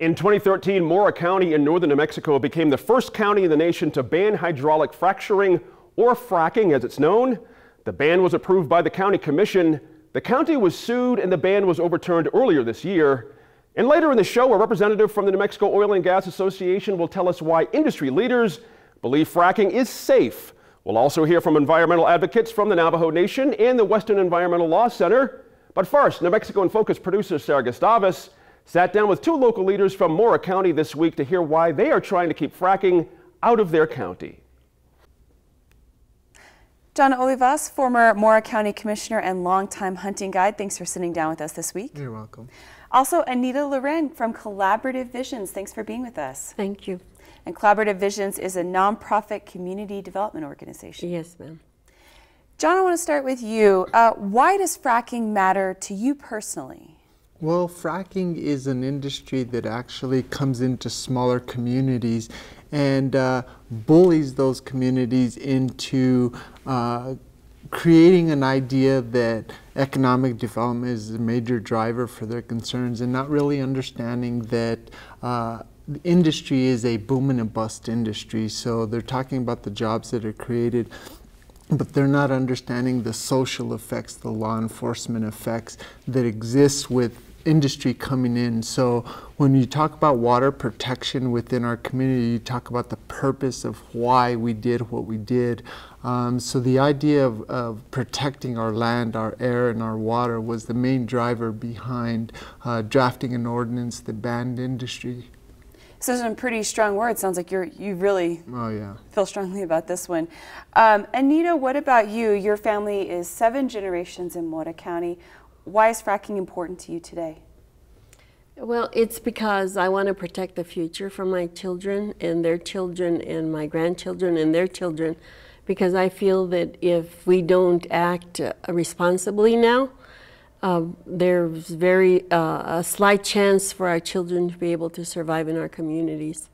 In 2013, Mora County in northern New Mexico became the first county in the nation to ban hydraulic fracturing, or fracking as it's known. The ban was approved by the county commission. The county was sued and the ban was overturned earlier this year. And later in the show, a representative from the New Mexico Oil and Gas Association will tell us why industry leaders believe fracking is safe. We'll also hear from environmental advocates from the Navajo Nation and the Western Environmental Law Center. But first, New Mexico in Focus producer Sarah Gustavus sat down with two local leaders from Mora County this week to hear why they are trying to keep fracking out of their county. John Olivas, former Mora County Commissioner and longtime hunting guide, thanks for sitting down with us this week. You're welcome. Also, Anita Loren from Collaborative Visions, thanks for being with us. Thank you. And Collaborative Visions is a nonprofit community development organization. Yes, ma'am. John, I want to start with you. Why does fracking matter to you personally? Well, fracking is an industry that actually comes into smaller communities and bullies those communities into creating an idea that economic development is a major driver for their concerns, and not really understanding that the industry is a boom and bust industry. So they're talking about the jobs that are created, but they're not understanding the social effects, the law enforcement effects that exist with industry coming in. So when you talk about water protection within our community, you talk about the purpose of why we did what we did. So the idea of protecting our land, our air, and our water was the main driver behind drafting an ordinance that banned industry. So some pretty strong words. Sounds like you really feel strongly about this one. Anita, what about you? Your family is 7 generations in Mora County. Why is fracking important to you today? Well, it's because I want to protect the future for my children and their children and my grandchildren and their children, because I feel that if we don't act responsibly now, there's a slight chance for our children to be able to survive in our communities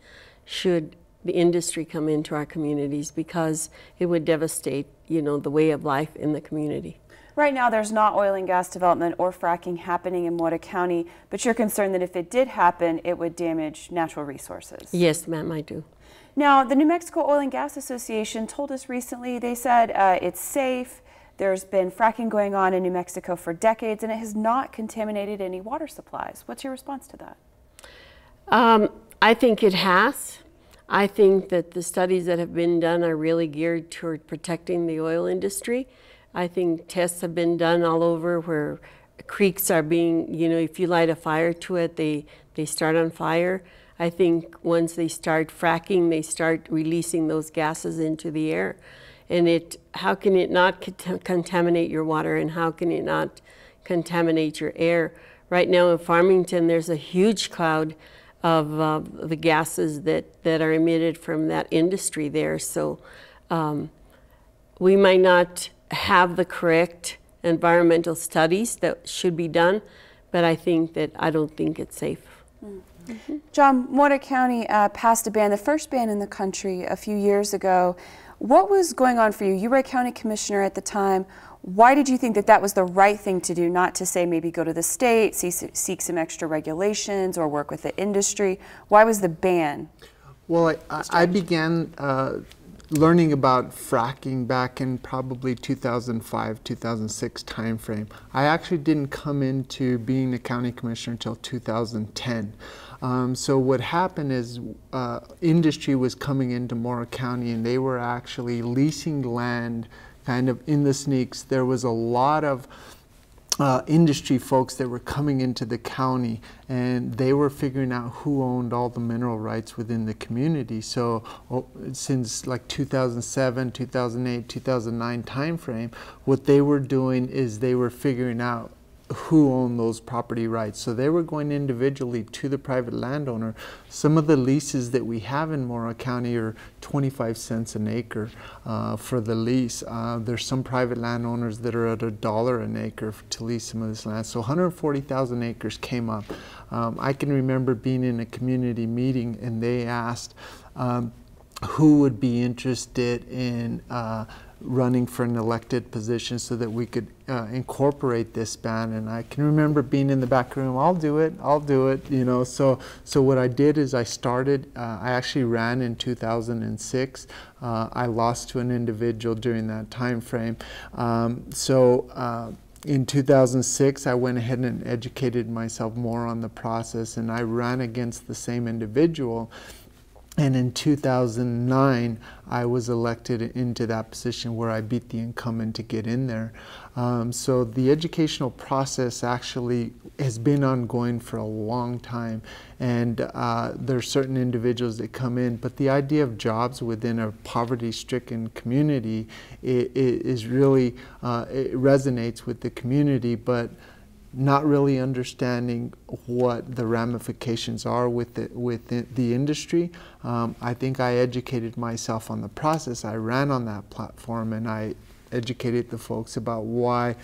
should the industry come into our communities, because it would devastate, the way of life in the community. Right now, there's not oil and gas development or fracking happening in Mora County, but you're concerned that if it did happen, it would damage natural resources. Yes, ma'am, I do. Now, the New Mexico Oil and Gas Association told us recently, they said it's safe. There's been fracking going on in New Mexico for decades, and it has not contaminated any water supplies. What's your response to that? I think it has. I think that the studies that have been done are really geared toward protecting the oil industry. I think tests have been done all over where creeks are being, if you light a fire to it, they start on fire. I think once they start fracking, they start releasing those gases into the air. And how can it not contaminate your water, and how can it not contaminate your air? Right now in Farmington, there's a huge cloud of the gases that are emitted from that industry there. So we might not have the correct environmental studies that should be done, but I don't think it's safe. Mm-hmm. John, Mora County passed a ban, the first ban in the country, a few years ago. What was going on for you? You were a county commissioner at the time. Why did you think that was the right thing to do, not to say maybe go to the state, seek some extra regulations, or work with the industry? Why was the ban? Well, I began learning about fracking back in probably 2005, 2006 timeframe. I actually didn't come into being a county commissioner until 2010. So what happened is industry was coming into Mora County, and they were actually leasing land kind of in the sneaks. There was a lot of industry folks that were coming into the county, and they were figuring out who owned all the mineral rights within the community. So since like 2007, 2008, 2009 timeframe, what they were doing is they were figuring out who owned those property rights. So they were going individually to the private landowner. Some of the leases that we have in Mora County are 25 cents an acre for the lease. There's some private landowners that are at $1 an acre to lease some of this land. So 140,000 acres came up. I can remember being in a community meeting, and they asked who would be interested in running for an elected position so that we could incorporate this ban. And I can remember being in the back room, I'll do it, you know. So what I did is I actually ran in 2006. I lost to an individual during that time frame. In 2006, I went ahead and educated myself more on the process, and I ran against the same individual. And in 2009, I was elected into that position where I beat the incumbent to get in there. So the educational process actually has been ongoing for a long time. And there are certain individuals that come in, but the idea of jobs within a poverty-stricken community is really, it resonates with the community, but not really understanding what the ramifications are with the industry. I think I educated myself on the process. I ran on that platform and I educated the folks about why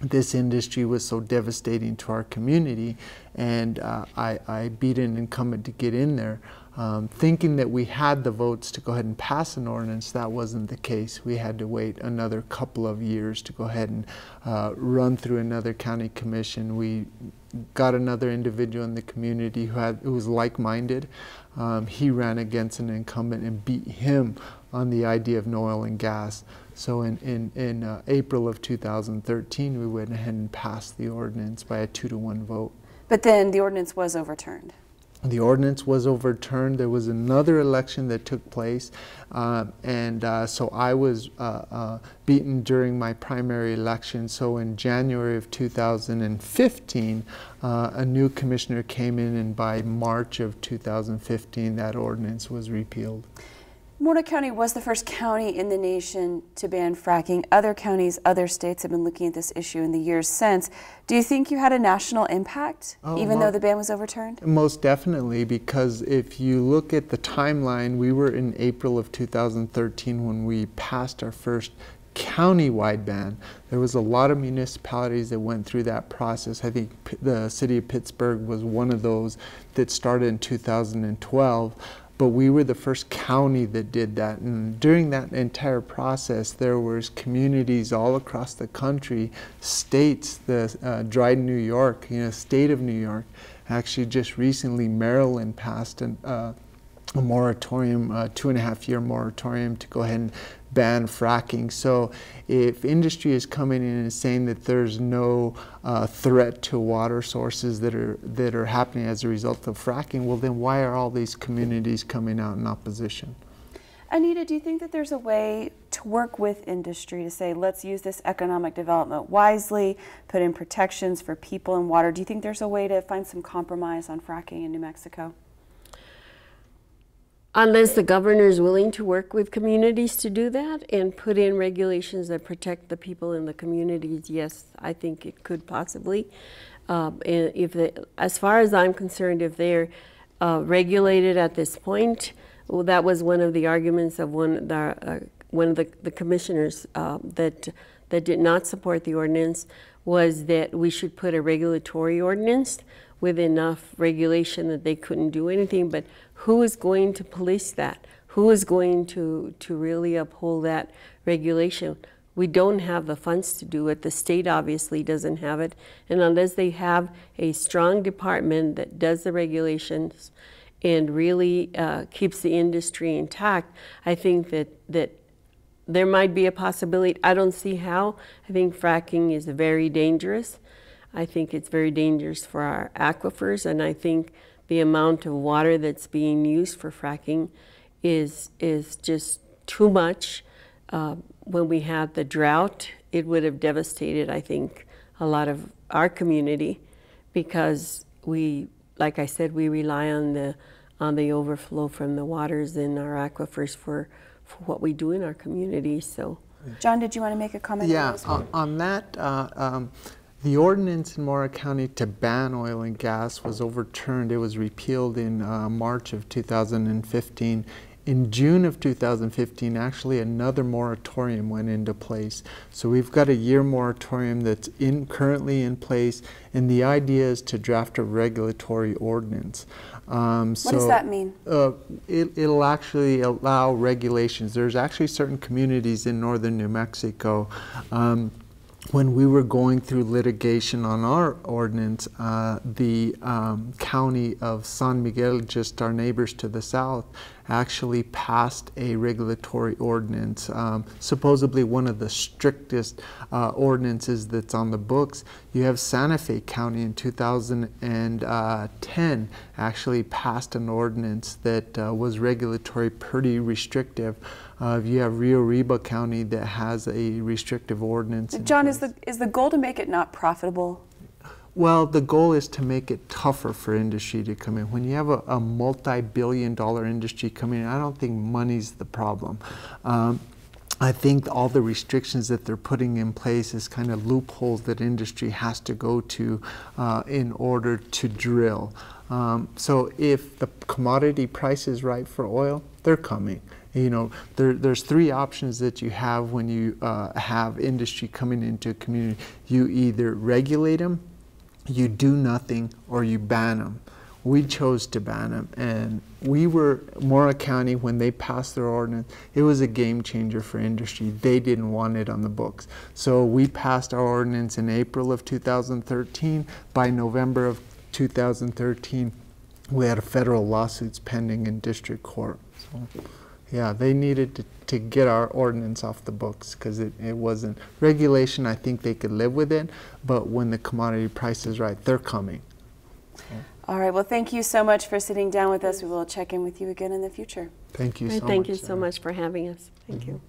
this industry was so devastating to our community, and I beat an incumbent to get in there. Thinking that we had the votes to go ahead and pass an ordinance. That wasn't the case. We had to wait another couple of years to go ahead and run through another county commission. We got another individual in the community who was like-minded. He ran against an incumbent and beat him on the idea of no oil and gas. So in April of 2013, we went ahead and passed the ordinance by a 2-to-1 vote. But then the ordinance was overturned. The ordinance was overturned. There was another election that took place, so I was beaten during my primary election. So in January of 2015, a new commissioner came in, and by March of 2015, that ordinance was repealed. Morona County was the first county in the nation to ban fracking. Other counties, other states have been looking at this issue in the years since. Do you think you had a national impact, even though the ban was overturned? Most definitely, because if you look at the timeline, we were in April of 2013 when we passed our first county-wide ban. There was a lot of municipalities that went through that process. I think the city of Pittsburgh was one of those that started in 2012. But we were the first county that did that, and during that entire process there was communities all across the country, states, Dryden, New York, state of New York. Actually just recently Maryland passed a moratorium, a 2.5-year moratorium to go ahead and ban fracking. So if industry is coming in and saying that there's no threat to water sources that are happening as a result of fracking, well then why are all these communities coming out in opposition? Anita, do you think that there's a way to work with industry to say, let's use this economic development wisely, put in protections for people and water? Do you think there's a way to find some compromise on fracking in New Mexico? Unless the governor is willing to work with communities to do that and put in regulations that protect the people in the communities, yes, I think it could possibly. As far as I'm concerned, if they're regulated at this point, well, that was one of the arguments of one of the commissioners that did not support the ordinance, was that we should put a regulatory ordinance with enough regulation that they couldn't do anything. But who is going to police that? Who is going to really uphold that regulation? We don't have the funds to do it. The state obviously doesn't have it. And unless they have a strong department that does the regulations and really keeps the industry intact, I think that there might be a possibility. I don't see how. I think fracking is very dangerous. I think it's very dangerous for our aquifers, and I think the amount of water that's being used for fracking is just too much. When we had the drought, it would have devastated, I think, a lot of our community, because we, like I said, we rely on the overflow from the waters in our aquifers for what we do in our community. So, John, did you want to make a comment? Yeah, on that. The ordinance in Morona County to ban oil and gas was overturned. It was repealed in March of 2015. In June of 2015, actually another moratorium went into place. So we've got a year moratorium that's currently in place, and the idea is to draft a regulatory ordinance. What does that mean? It'll actually allow regulations. There's actually certain communities in northern New Mexico. When we were going through litigation on our ordinance, the county of San Miguel, just our neighbors to the south, actually passed a regulatory ordinance, supposedly one of the strictest ordinances that's on the books. You have Santa Fe County in 2010 actually passed an ordinance that was regulatory pretty restrictive. You have Rio Arriba County that has a restrictive ordinance. John, is the goal to make it not profitable? Well, the goal is to make it tougher for industry to come in. When you have a multi-billion-dollar industry coming in, I don't think money's the problem. I think all the restrictions that they're putting in place is kind of loopholes that industry has to go to in order to drill. So if the commodity price is right for oil, they're coming. You know, there's three options that you have when you have industry coming into a community. You either regulate them, you do nothing, or you ban them. We chose to ban them, and we were, Mora County, when they passed their ordinance, it was a game changer for industry. They didn't want it on the books. So we passed our ordinance in April of 2013. By November of 2013, we had federal lawsuits pending in district court. So, yeah, they needed to get our ordinance off the books because it wasn't regulation. I think they could live with it, but when the commodity price is right, they're coming. So. All right, well, thank you so much for sitting down with us. We will check in with you again in the future. Thank you so much. Thank you so much for having us. Thank you.